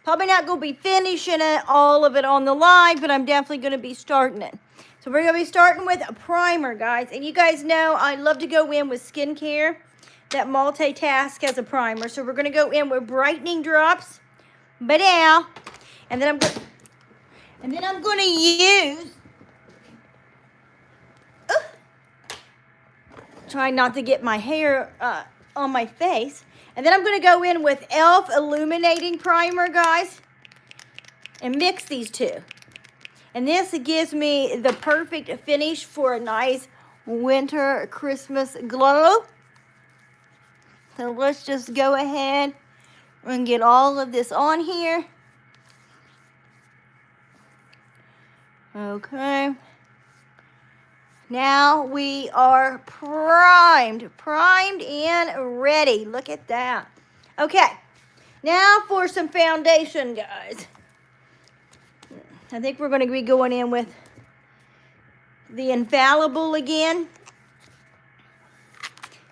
Probably not going to be finishing it, all of it on the live, but I'm definitely going to be starting it. So we're going to be starting with a primer, guys. And you guys know I love to go in with skincare that multitask as a primer. So we're going to go in with brightening drops, now, and then I'm going to use, try not to get my hair on my face. And then I'm going to go in with e.l.f. Illuminating Primer, guys, and mix these two. And this gives me the perfect finish for a nice winter Christmas glow. So let's just go ahead and get all of this on here. Okay. Now we are primed and ready. Look at that. Okay, now for some foundation, guys. I think we're going to be going in with the Infallible again.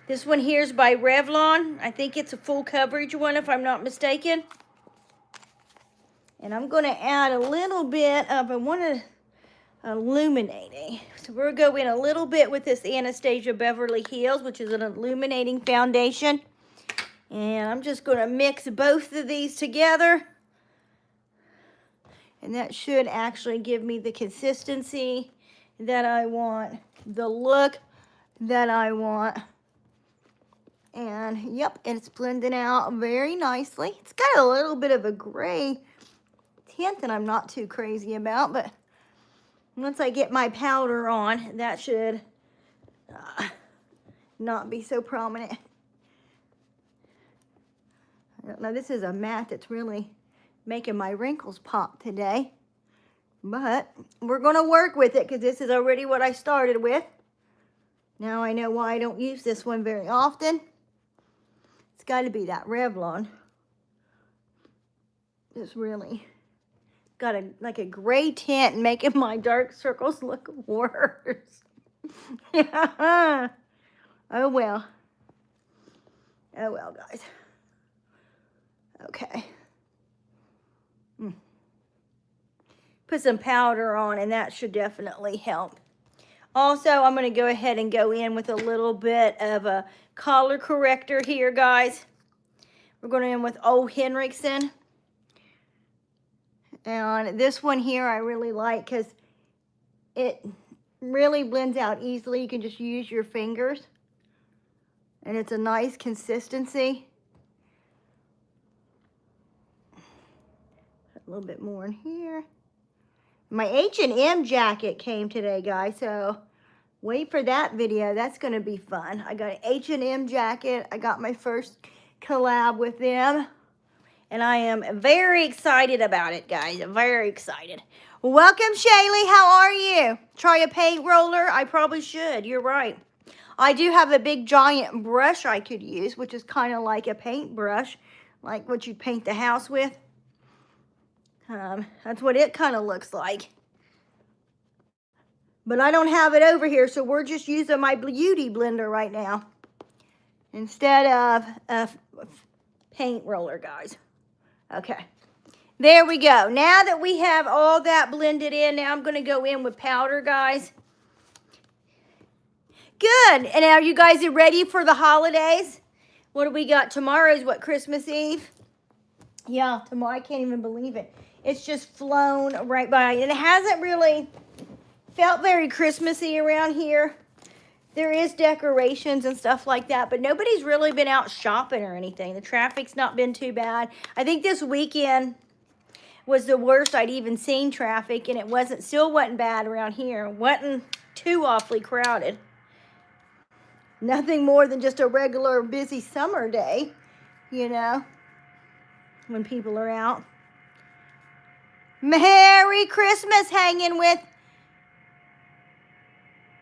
This one here is by Revlon. I think it's a full coverage one, if I'm not mistaken. And I'm going to add a little bit of, I want to illuminating. So we're going to go in a little bit with this Anastasia Beverly Hills, which is an illuminating foundation. And I'm just going to mix both of these together. And that should actually give me the consistency that I want, the look that I want. And yep, it's blending out very nicely. It's got a little bit of a gray tint that I'm not too crazy about, but once I get my powder on, that should not be so prominent. I don't know, this is a matte that's really making my wrinkles pop today. But we're going to work with it because this is already what I started with. Now I know why I don't use this one very often. It's got to be that Revlon. It's really got like a gray tint, making my dark circles look worse. Yeah. Oh well. Oh well, guys. Okay. Put some powder on, and that should definitely help. Also, I'm going to go ahead and go in with a little bit of a color corrector here, guys. We're going in with O. Henriksen. And this one here I really like because it really blends out easily. You can just use your fingers. And it's a nice consistency. A little bit more in here. My H&M jacket came today, guys, so wait for that video. That's going to be fun. I got an H&M jacket. I got my first collab with them. And I am very excited about it, guys. Very excited. Welcome, Shaylee. How are you? Try a paint roller? I probably should. You're right. I do have a big giant brush I could use, which is kind of like a paint brush, like what you paint the house with. That's what it kind of looks like. But I don't have it over here, so we're just using my beauty blender right now instead of a paint roller, guys. Okay, there we go. Now that we have all that blended in, now I'm going to go in with powder, guys. Good. And now you guys are ready for the holidays? What do we got? Tomorrow's what, Christmas Eve? Yeah, tomorrow. I can't even believe it. It's just flown right by. And it hasn't really felt very Christmassy around here. There is decorations and stuff like that, but nobody's really been out shopping or anything. The traffic's not been too bad. I think this weekend was the worst I'd even seen traffic, and it still wasn't bad around here. It wasn't too awfully crowded. Nothing more than just a regular busy summer day, you know, when people are out. Merry Christmas, hanging with.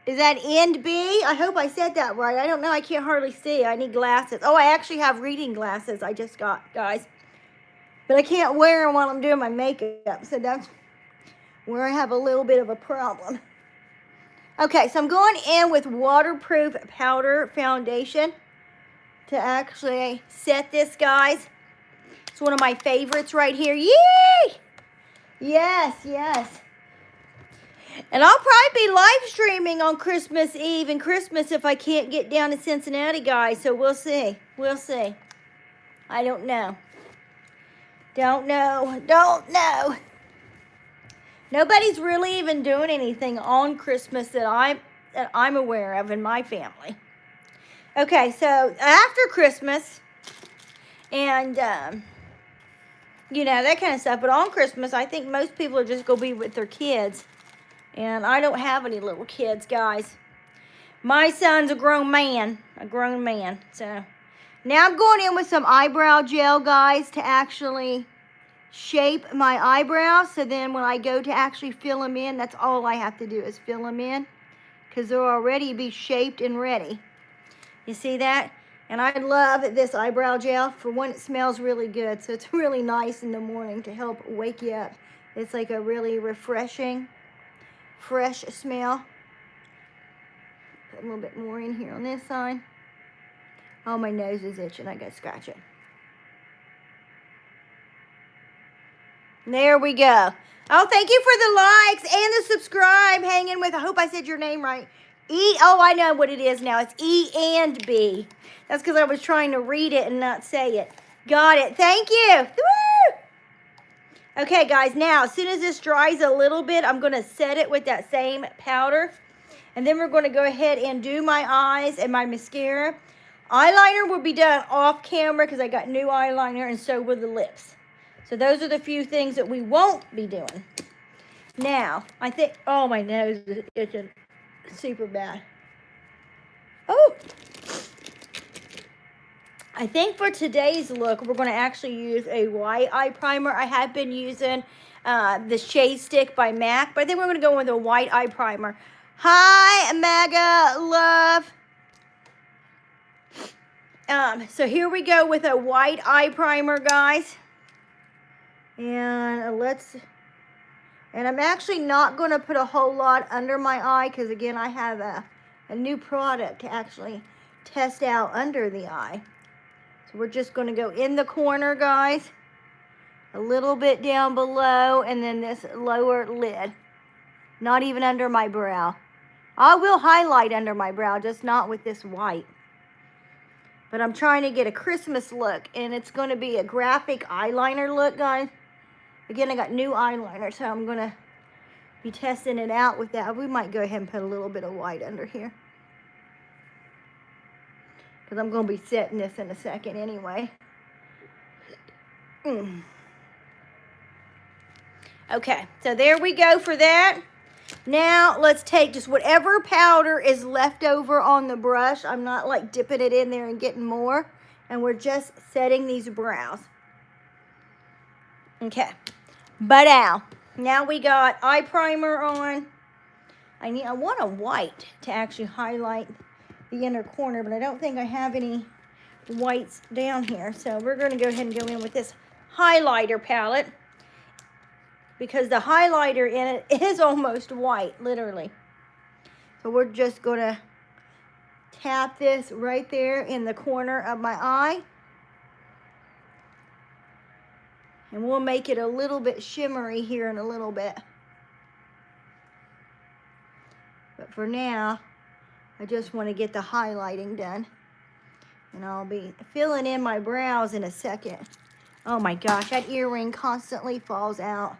Is that End B? I hope I said that right. I don't know. I can't hardly see. I need glasses. Oh, I actually have reading glasses I just got, guys. But I can't wear them while I'm doing my makeup. So that's where I have a little bit of a problem. Okay, so I'm going in with waterproof powder foundation to actually set this, guys. It's one of my favorites right here. Yay! Yes, yes. And I'll probably be live streaming on Christmas Eve and Christmas if I can't get down to Cincinnati, guys. So we'll see. We'll see. I don't know. Don't know. Nobody's really even doing anything on Christmas that I'm aware of in my family. Okay, so after Christmas and you know, that kind of stuff. But on Christmas, I think most people are just going to be with their kids. And I don't have any little kids, guys. My son's a grown man. So now I'm going in with some eyebrow gel, guys, to actually shape my eyebrows. So then when I go to actually fill them in, that's all I have to do is fill them in. Because they'll already be shaped and ready. You see that? And I love this eyebrow gel. For one, it smells really good. So it's really nice in the morning to help wake you up. It's like a really refreshing, fresh smell. Put a little bit more in here on this side. Oh, my nose is itching. I gotta scratch it. There we go. Oh, thank you for the likes and the subscribe. Hanging with, I hope I said your name right. Oh, I know what it is now. It's E and B. That's because I was trying to read it and not say it. Got it. Thank you. Woo! Okay, guys. Now, as soon as this dries a little bit, I'm going to set it with that same powder. And then we're going to go ahead and do my eyes and my mascara. Eyeliner will be done off camera because I got new eyeliner, and so will the lips. So those are the few things that we won't be doing. Now, I think, oh, my nose is itching super bad. Oh! I think for today's look, we're going to actually use a white eye primer. I have been using the Shade Stick by MAC, but I think we're going to go with a white eye primer. Hi, Mega Love. So here we go with a white eye primer, guys. And I'm actually not going to put a whole lot under my eye because, again, I have a new product to actually test out under the eye. So we're just going to go in the corner, guys, a little bit down below, and then this lower lid. Not even under my brow. I will highlight under my brow, just not with this white. But I'm trying to get a Christmas look, and it's going to be a graphic eyeliner look, guys. Again, I got new eyeliner, so I'm going to be testing it out with that. We might go ahead and put a little bit of white under here. Because I'm going to be setting this in a second anyway. Okay, so there we go for that. Now, let's take just whatever powder is left over on the brush. I'm not like dipping it in there and getting more. And we're just setting these brows. Okay. But now we got eye primer on. I want a white to actually highlight the inner corner, but I don't think I have any whites down here. So we're going to go ahead and go in with this highlighter palette because the highlighter in it is almost white, literally. So we're just going to tap this right there in the corner of my eye. And we'll make it a little bit shimmery here in a little bit. But for now, I just want to get the highlighting done. And I'll be filling in my brows in a second. Oh my gosh, that earring constantly falls out.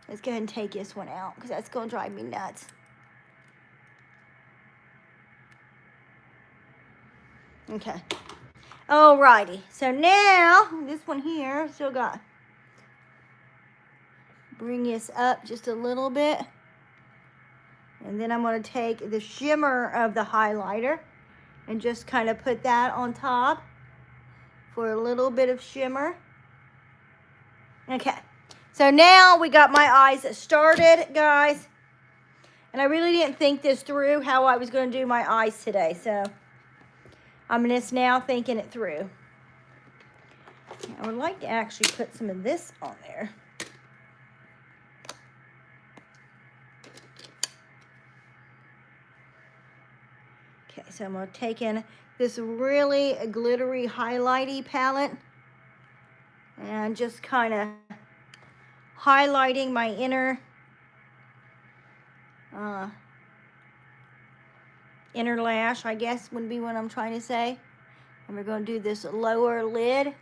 Let's go ahead and take this one out because that's going to drive me nuts. Okay. Alrighty. So now, this one here, still got, bring this up just a little bit. And then I'm going to take the shimmer of the highlighter and just kind of put that on top for a little bit of shimmer. Okay. So now we got my eyes started, guys. And I really didn't think this through, how I was going to do my eyes today. So I'm just now thinking it through. I would like to actually put some of this on there. Okay, so I'm going to take in this really glittery highlighty palette. And just kind of highlighting my inner lash, I guess would be what I'm trying to say. And we're going to do this lower lid.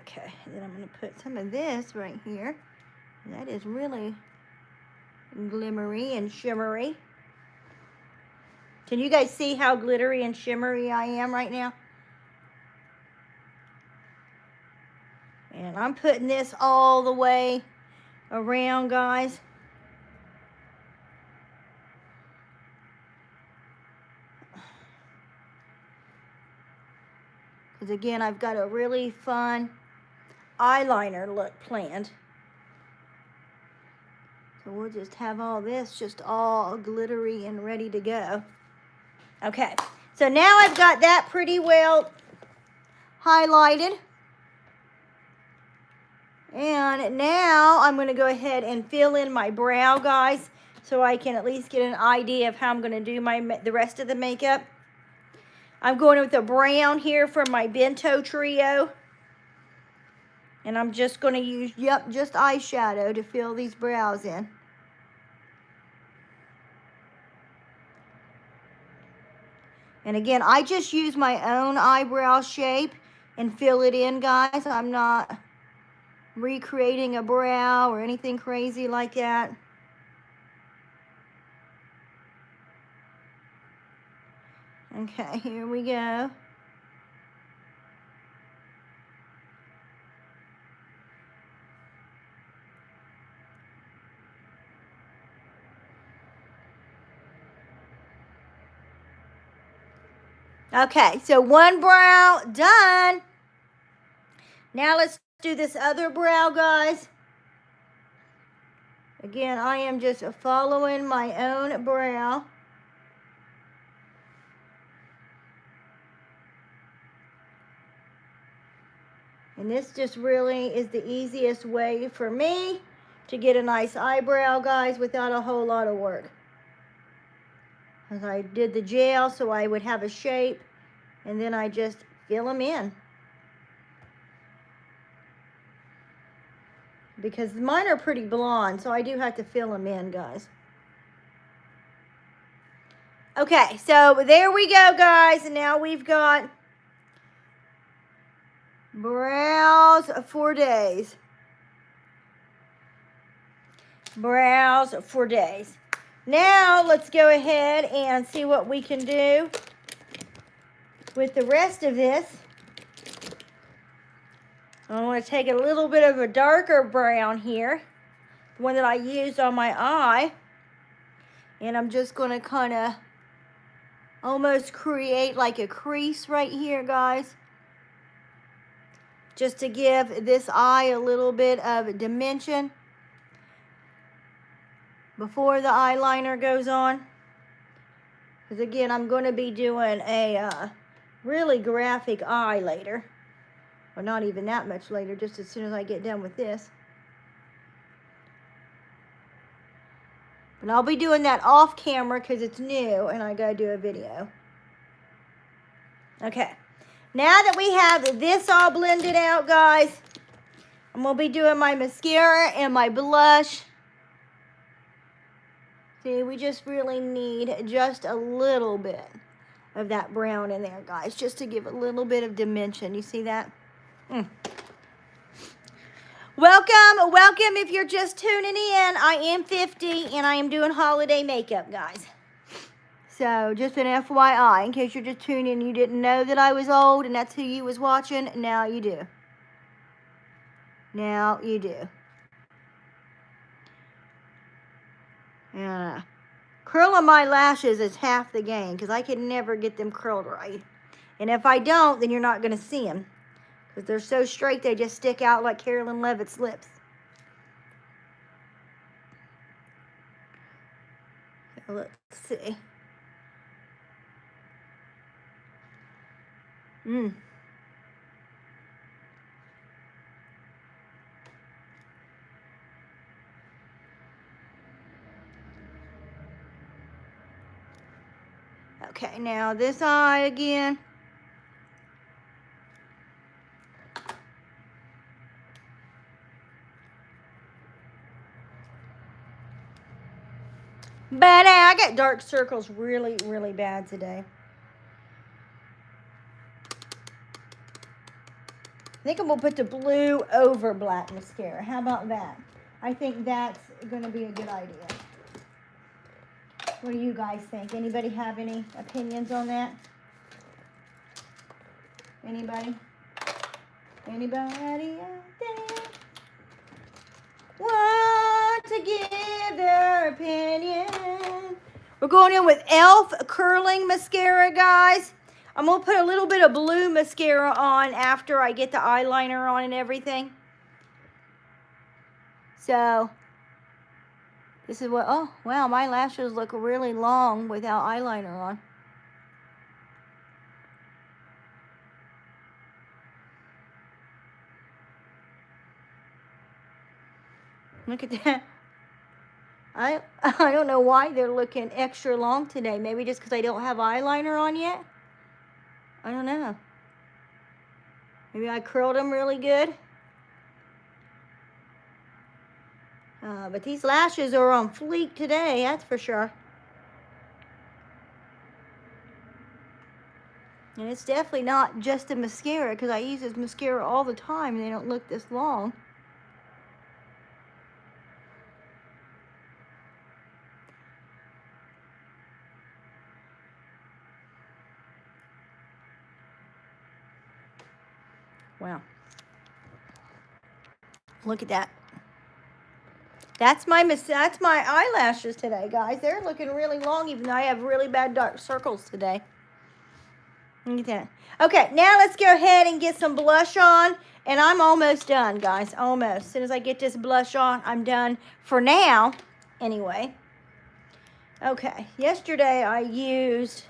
Okay, and then I'm going to put some of this right here. That is really glimmery and shimmery. Can you guys see how glittery and shimmery I am right now? And I'm putting this all the way around, guys. Because again, I've got a really fun eyeliner look planned. So we'll just have all this just all glittery and ready to go. Okay, so now I've got that pretty well highlighted. And now I'm going to go ahead and fill in my brow, guys, so I can at least get an idea of how I'm going to do the rest of the makeup. I'm going with a brown here from my Bento Trio. And I'm just going to use, just eyeshadow to fill these brows in. And again, I just use my own eyebrow shape and fill it in, guys. I'm not recreating a brow or anything crazy like that. Okay, here we go. Okay, so one brow done. Now let's do this other brow, guys. Again, I am just following my own brow. And this just really is the easiest way for me to get a nice eyebrow, guys, without a whole lot of work. As I did the gel so I would have a shape, and then I just fill them in. Because mine are pretty blonde, so I do have to fill them in, guys. Okay, so there we go, guys. And now we've got brows for days. Brows for days. Now, let's go ahead and see what we can do with the rest of this. I want to take a little bit of a darker brown here, the one that I used on my eye. And I'm just going to kind of almost create like a crease right here, guys. Just to give this eye a little bit of dimension before the eyeliner goes on. Because again, I'm going to be doing a really graphic eye later. Or not even that much later, just as soon as I get done with this. But I'll be doing that off camera because it's new and I got to do a video. Okay. Now that we have this all blended out, guys, I'm going to be doing my mascara and my blush. See, we just really need just a little bit of that brown in there, guys, just to give a little bit of dimension. You see that? Welcome, welcome if you're just tuning in. I am 50 and I am doing holiday makeup, guys. So just an FYI, in case you're just tuning in, you didn't know that I was old and that's who you was watching. Now you do. Now you do. Yeah. Curling my lashes is half the game because I can never get them curled right. And if I don't, then you're not going to see them. Because they're so straight, they just stick out like Carolyn Levitt's lips. So let's see. Okay, now this eye again. But I got dark circles really, really bad today. I think I'm going to put the blue over black mascara. How about that? I think that's going to be a good idea. What do you guys think? Anybody have any opinions on that? Anybody? Anybody out there want to give their opinion? We're going in with e.l.f. curling mascara, guys. I'm going to put a little bit of blue mascara on after I get the eyeliner on and everything. So, this is what, oh, wow, my lashes look really long without eyeliner on. Look at that. I don't know why they're looking extra long today. Maybe just because I don't have eyeliner on yet. I don't know. Maybe I curled them really good. But these lashes are on fleek today, that's for sure. And it's definitely not just a mascara, because I use this mascara all the time and they don't look this long. Wow. Look at that. That's my eyelashes today, guys. They're looking really long, even though I have really bad dark circles today. Look at that. Okay, now let's go ahead and get some blush on. And I'm almost done, guys. Almost. As soon as I get this blush on, I'm done for now. Anyway. Okay. Yesterday I used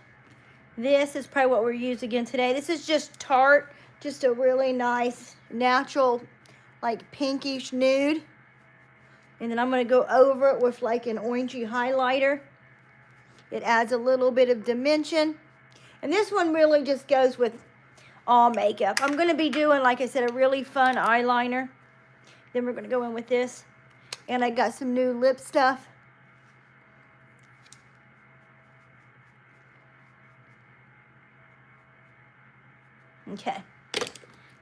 this. Is probably what we're using again today. This is just Tarte. Just a really nice, natural, like pinkish nude. And then I'm going to go over it with like an orangey highlighter. It adds a little bit of dimension. And this one really just goes with all makeup. I'm going to be doing, like I said, a really fun eyeliner. Then we're going to go in with this. And I got some new lip stuff. Okay.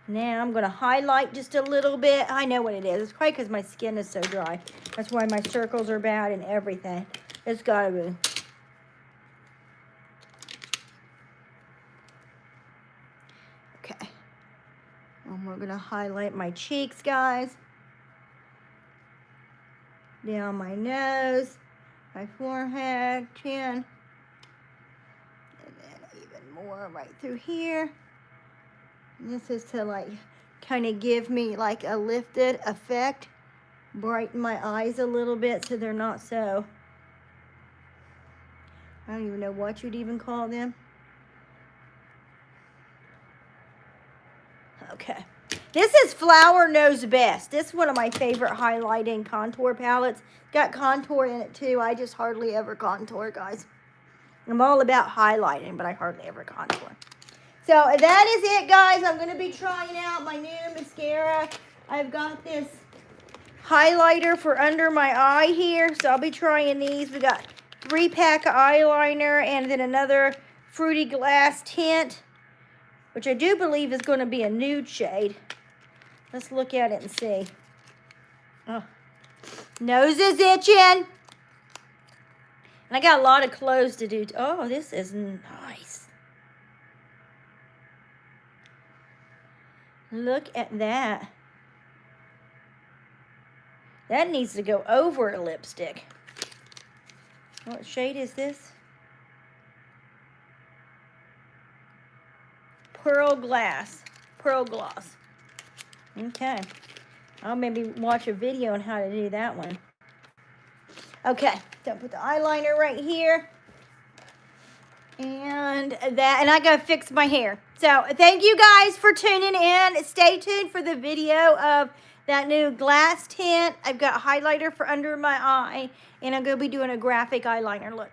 Now I'm going to highlight just a little bit. I know what it is. It's probably because my skin is so dry. That's why my circles are bad and everything. It's got to be. Okay. And we're going to highlight my cheeks, guys. Down my nose, my forehead, chin. And then even more right through here. This is to like kind of give me like a lifted effect. Brighten my eyes a little bit so they're not so, I don't even know what you'd even call them. Okay. This is Flower Knows Best. This is one of my favorite highlighting contour palettes. Got contour in it too. I just hardly ever contour, guys. I'm all about highlighting, but I hardly ever contour. So that is it, guys. I'm going to be trying out my new mascara. I've got this highlighter for under my eye here. So I'll be trying these. We got 3-pack eyeliner and then another Fruity Glass tint, which I do believe is going to be a nude shade. Let's look at it and see. Oh. Nose is itching. And I got a lot of clothes to do. Oh, this is nice. Look at that. That needs to go over a lipstick. What shade is this? Pearl Gloss. Okay. I'll maybe watch a video on how to do that one. Okay. So put the eyeliner right here. And I gotta fix my hair. So thank you guys for tuning in. Stay tuned for the video of that new glass tint. I've got highlighter for under my eye, and I'm gonna be doing a graphic eyeliner look.